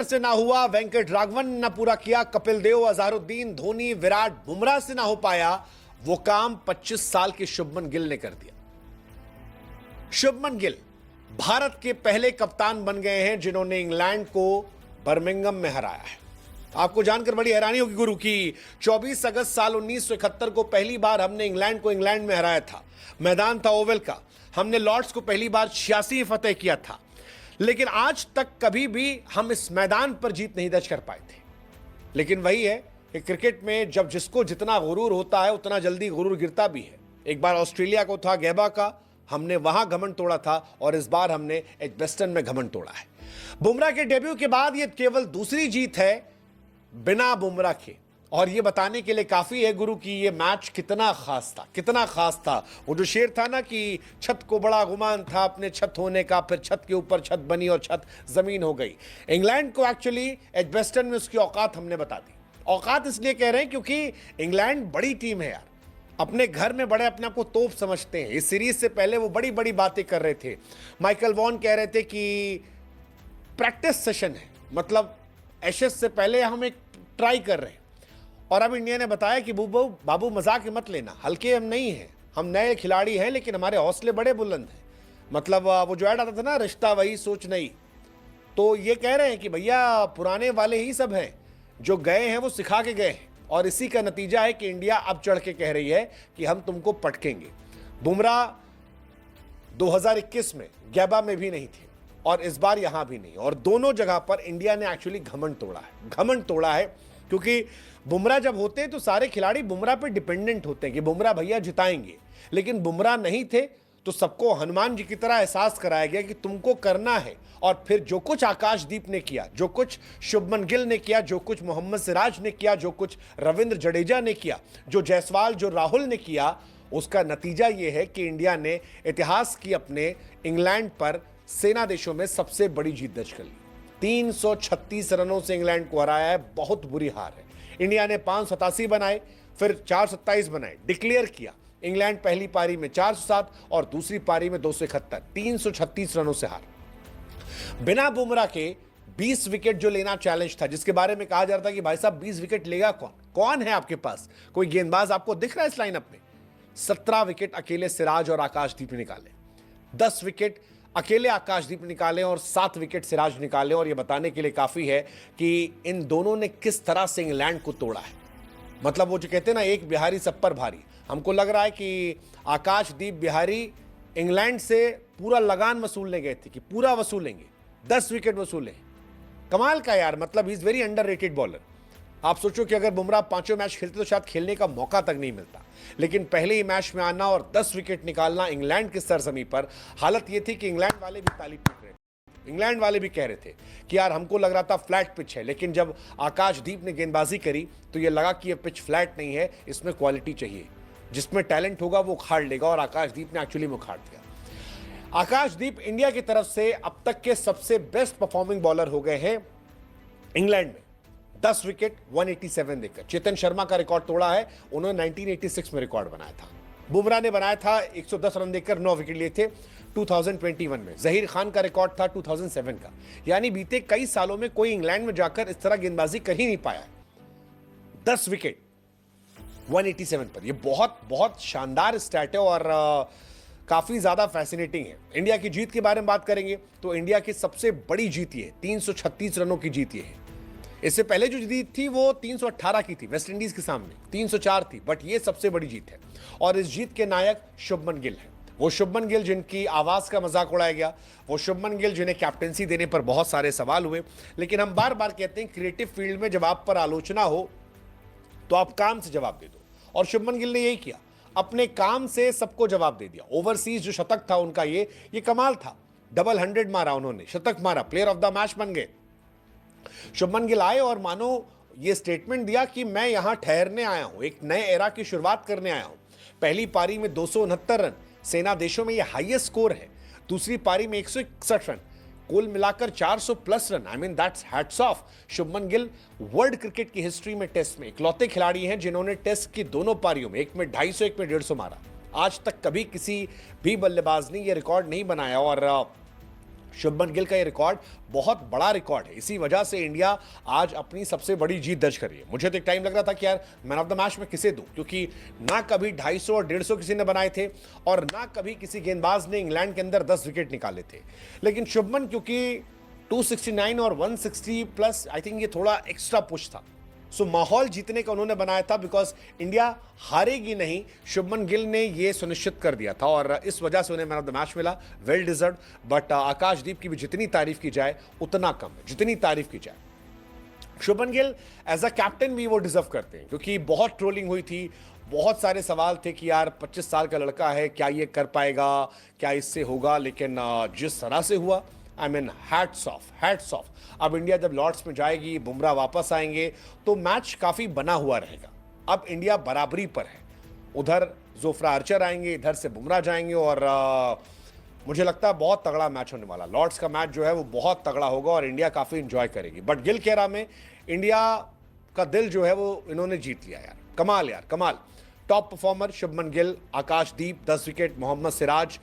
से ना हुआ, वेंकट राघवन ने ना पूरा किया, कपिल देव, अजहरुद्दीन, धोनी, विराट, बुमराह से ना हो पाया, वो काम 25 साल के शुभमन गिल ने कर दिया। शुभमन गिल भारत के पहले कप्तान बन गए हैं जिन्होंने इंग्लैंड को बर्मिंघम में हराया है। आपको जानकर बड़ी हैरानी होगी गुरु की 24 अगस्त साल 1971 को पहली बार हमने इंग्लैंड को इंग्लैंड में हराया था। मैदान था ओवल का। हमने लॉर्ड्स को पहली बार 86 फतेह किया था, लेकिन आज तक कभी भी हम इस मैदान पर जीत नहीं दर्ज कर पाए थे। लेकिन वही है कि क्रिकेट में जब जिसको जितना गुरूर होता है उतना जल्दी गुरूर गिरता भी है। एक बार ऑस्ट्रेलिया को था गैबा का, हमने वहां घमंड तोड़ा था और इस बार हमने एजबेस्टन में घमंड तोड़ा है। बुमराह के डेब्यू के बाद यह केवल दूसरी जीत है बिना बुमराह के, और यह बताने के लिए काफी है गुरु की यह मैच कितना खास था, कितना खास था। वो जो शेर था ना कि छत को बड़ा गुमान था अपने छत होने का, फिर छत के ऊपर छत बनी और छत जमीन हो गई। इंग्लैंड को एक्चुअली एजबेस्टन में उसकी औकात हमने बता दी। औकात इसलिए कह रहे हैं क्योंकि इंग्लैंड बड़ी टीम है यार, अपने घर में बड़े अपने आप को तोप समझते हैं। इस सीरीज से पहले वो बड़ी बड़ी बातें कर रहे थे। माइकल वॉन कह रहे थे कि प्रैक्टिस सेशन है, मतलब एशेज से पहले हम एक ट्राई कर रहे हैं। और अब इंडिया ने बताया कि बाबू मजाक मत लेना, हल्के हम नहीं हैं, हम नए खिलाड़ी हैं लेकिन हमारे हौसले बड़े बुलंद हैं। मतलब वो जो ऐड आता था ना, रिश्ता वही सोच नहीं, तो ये कह रहे हैं कि भैया पुराने वाले ही सब हैं, जो गए हैं वो सिखा के गए हैं। और इसी का नतीजा है कि इंडिया अब चढ़ के कह रही है कि हम तुमको पटकेंगे। बुमराह 2021 में गैबा में भी नहीं थे और इस बार यहां भी नहीं, और दोनों जगह पर इंडिया ने एक्चुअली घमंड तोड़ा है। घमंड तोड़ा है क्योंकि बुमराह जब होते हैं तो सारे खिलाड़ी बुमराह पे डिपेंडेंट होते हैं कि बुमराह भैया जिताएंगे, लेकिन बुमराह नहीं थे तो सबको हनुमान जी की तरह एहसास कराया गया कि तुमको करना है। और फिर जो कुछ आकाशदीप ने किया, जो कुछ शुभमन गिल ने किया, जो कुछ मोहम्मद सिराज ने किया, जो कुछ रविंद्र जडेजा ने किया, जो जायसवाल, जो राहुल ने किया, उसका नतीजा यह है कि इंडिया ने इतिहास की अपने इंग्लैंड पर सेना देशों में सबसे बड़ी जीत दर्ज कर ली। 336 रनों से इंग्लैंड को हराया है। बहुत बुरी हार है। इंडिया ने 587 बनाए, फिर 427 बनाए, डिक्लेयर किया। इंग्लैंड पहली पारी में 407 और दूसरी पारी में 271, 336 रनों से हार। बिना बुमराह के 20 विकेट जो लेना चैलेंज था, जिसके बारे में कहा जा रहा था कि भाई साहब 20 विकेट लेगा कौन, कौन है आपके पास, कोई गेंदबाज आपको दिख रहा है इस लाइनअप में? 17 विकेट अकेले सिराज और आकाशदीप निकाले, 10 विकेट अकेले आकाशदीप निकाले और 7 विकेट सिराज निकाले। और यह बताने के लिए काफी है कि इन दोनों ने किस तरह से इंग्लैंड को तोड़ा है। मतलब वो जो कहते हैं ना, एक बिहारी सब पर भारी। हमको लग रहा है कि आकाशदीप बिहारी इंग्लैंड से पूरा लगान वसूलने गए थे कि पूरा वसूलेंगे, 10 विकेट वसूले। कमाल का यार, मतलब he is very underrated bowler. आप सोचो कि अगर बुमराह पांचों मैच खेलते तो शायद खेलने का मौका तक नहीं मिलता, लेकिन पहले ही मैच में आना और 10 विकेट निकालना इंग्लैंड की सरजमी पर। हालत यह थी कि इंग्लैंड वाले भी ताली पीट रहे थे, इंग्लैंड वाले भी कह रहे थे कि यार हमको लग रहा था फ्लैट पिच है, लेकिन जब आकाशदीप ने गेंदबाजी करी तो यह लगा कि यह पिच फ्लैट नहीं है, इसमें क्वालिटी चाहिए, जिसमें टैलेंट होगा वो उखाड़ लेगा। और आकाशदीप ने एक्चुअली उखाड़ दिया। आकाशदीप इंडिया की तरफ से अब तक के सबसे बेस्ट परफॉर्मिंग बॉलर हो गए हैं इंग्लैंड में। 10 विकेट 187 देकर चेतन शर्मा का रिकॉर्ड तोड़ा है, उन्होंने 1986 में रिकॉर्ड बनाया था। बुमराह ने बनाया था 110 रन देकर 9 विकेट लिए थे 2021 में। जहीर खान का रिकॉर्ड था 2007 का। यानी बीते कई सालों में कोई इंग्लैंड में जाकर इस तरह गेंदबाजी कर ही नहीं पाया। 10 विकेट 187 पर, यह बहुत बहुत शानदार स्टैट है और काफी ज्यादा फैसिनेटिंग है। इंडिया की जीत के बारे में बात करेंगे तो इंडिया की सबसे बड़ी जीत ये है, 336 रनों की जीत ये है। इससे पहले जो जीत थी वो 318 की थी वेस्ट इंडीज के सामने, 304 थी, बट ये सबसे बड़ी जीत है। और इस जीत के नायक शुभमन गिल है। वो शुभमन गिल जिनकी आवाज का मजाक उड़ाया गया, वो शुभमन गिल जिन्हें कैप्टेंसी देने पर बहुत सारे सवाल हुए। लेकिन हम बार बार कहते हैं क्रिएटिव फील्ड में जब आप पर आलोचना हो तो आप काम से जवाब दे दो, और शुभमन गिल ने यही किया, अपने काम से सबको जवाब दे दिया। ओवरसीज जो शतक था उनका ये कमाल था, डबल 100 मारा उन्होंने, शतक मारा, प्लेयर ऑफ द मैच बन गए। शुभमन गिल आए और मानो ये स्टेटमेंट दिया कि मैं यहां ठहरने आया हूं, एक नए एरा की शुरुआत करने आया हूं। पहली पारी में 269 रन, सेना देशों में यह हाईएस्ट स्कोर है। दूसरी पारी में 161 रन, कुल मिलाकर 400 plus run. I mean that's hats off. Shubman Gill world cricket की हिस्ट्री में टेस्ट में इकलौते खिलाड़ी हैं जिन्होंने टेस्ट की दोनों पारियों में, एक में 250 एक में 150 मारा। आज तक कभी किसी भी बल्लेबाज ने यह रिकॉर्ड नहीं बनाया। और शुभमन गिल का ये रिकॉर्ड बहुत बड़ा रिकॉर्ड है। इसी वजह से इंडिया आज अपनी सबसे बड़ी जीत दर्ज कर रही है। मुझे तो एक टाइम लग रहा था कि यार मैन ऑफ द मैच में किसे दूं, क्योंकि ना कभी 250 और 150 किसी ने बनाए थे और ना कभी किसी गेंदबाज ने इंग्लैंड के अंदर 10 विकेट निकाले थे। लेकिन शुभमन क्योंकि 269 और 160 प्लस, आई थिंक ये थोड़ा एक्स्ट्रा पुश था। सो माहौल जीतने का उन्होंने बनाया था, बिकॉज इंडिया हारेगी नहीं, शुभमन गिल ने ये सुनिश्चित कर दिया था और इस वजह से उन्हें मैन ऑफ द मैच मिला। Well deserve. बट आकाशदीप की भी जितनी तारीफ की जाए उतना कम है, जितनी तारीफ की जाए। Shubman Gill as a captain भी वो डिजर्व करते हैं, क्योंकि बहुत ट्रोलिंग हुई थी, बहुत सारे सवाल थे कि यार 25 साल का लड़का है, क्या ये कर पाएगा, क्या इससे होगा। लेकिन जिस तरह से हुआ, I mean hats off, hats off. अब इंडिया जब लॉर्ड्स में जाएगी, बुमराह वापस आएंगे, तो मैच काफी बना हुआ रहेगा। अब इंडिया बराबरी पर है, उधर जोफ्रा आर्चर आएंगे, इधर से बुमराह जाएंगे और मुझे लगता है बहुत तगड़ा मैच होने वाला। लॉर्ड्स का मैच जो है वो बहुत तगड़ा होगा और इंडिया काफी इंजॉय करेगी। बट गिल खेरा में इंडिया का दिल जो है वो इन्होंने जीत लिया यार। कमाल यार, कमाल। टॉप परफॉर्मर शुभमन गिल, आकाशदीप 10 विकेट, मोहम्मद सिराज